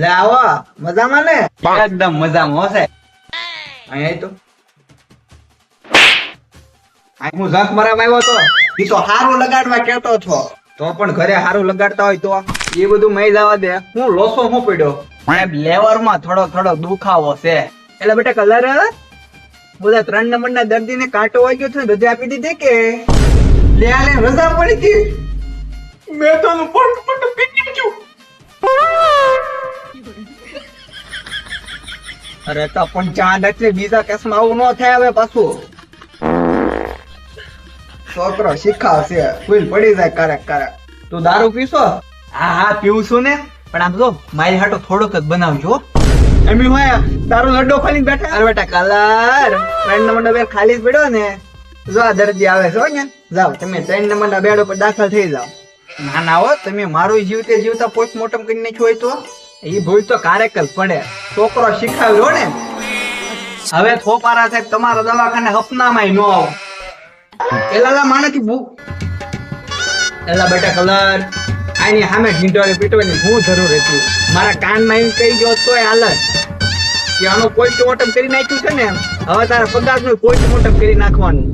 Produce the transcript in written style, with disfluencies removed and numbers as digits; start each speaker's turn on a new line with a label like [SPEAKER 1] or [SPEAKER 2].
[SPEAKER 1] લે આવો મજામાં ને?
[SPEAKER 2] એકદમ મજામાં હશે.
[SPEAKER 1] અહીંયા તો હું ઝંખ મારવા આવ્યો તો ઈ તો હારું લગાડવા કેતો છો. તો પણ ઘરે હારું લગાડતા હોય તો એ બધું મઈ જવા દે. હું લોસો હું પડ્યો
[SPEAKER 2] સાહેબ લેવરમાં થોડો દુખાવો છે.
[SPEAKER 1] એટલે બેટા કલર બધા 3 નંબરના દર્દીને કાંટો વાગી ગયો છે, રજા આપી દીધી કે લે આલે રજા પડી હતી? મેં તો પટ પીટી ગયું. અરે તો પણ ચાંદ એટલે બીજા કેસમાં આવું ન થાય હવે પાછું. છોકરો શીખાવશે, ફૂલ પડી જાય ક્યારેક ક્યારેક. તું દારૂ પીશો?
[SPEAKER 2] હા પીવું છું ને, પણ આમ જો મારી હાટો થોડોક જ બનાવજો.
[SPEAKER 1] એમ હોય તારો લડ્ડો ખોલીને બેઠા. અરે બેટા કલર 3 નંબરનો બેડ ખાલી જ પડ્યો ને, જો આ દર્દી આવે છે ને, જાઓ તમે 3 નંબરના બેડ ઉપર દાખલ થઈ જાઓ. ના ના હો, તમે મારું જીવતે જીવતા પોસ્ટમોર્ટમ કરી નાખ્યું હોય તો એ ભૂલ તો ક્યારેક જ પડે. છોકરો શીખાવ્યો ને. હવે થોપારા સાહેબ તમારા દવાખાને હપનામાં ન આવો. એલા માણસથી ભૂખ એલા બેટા કલર આની સામે ઢીંઢોળી પીટવાની હું જરૂર હતી? મારા કાનમાં એમ કહી ગયો તોય હાલત કે આનો પોસ્ટમોર્ટમ કરી નાખ્યું છે ને, હવે તારા પગારનું પોસ્ટમોર્ટમ કરી નાખવાનું.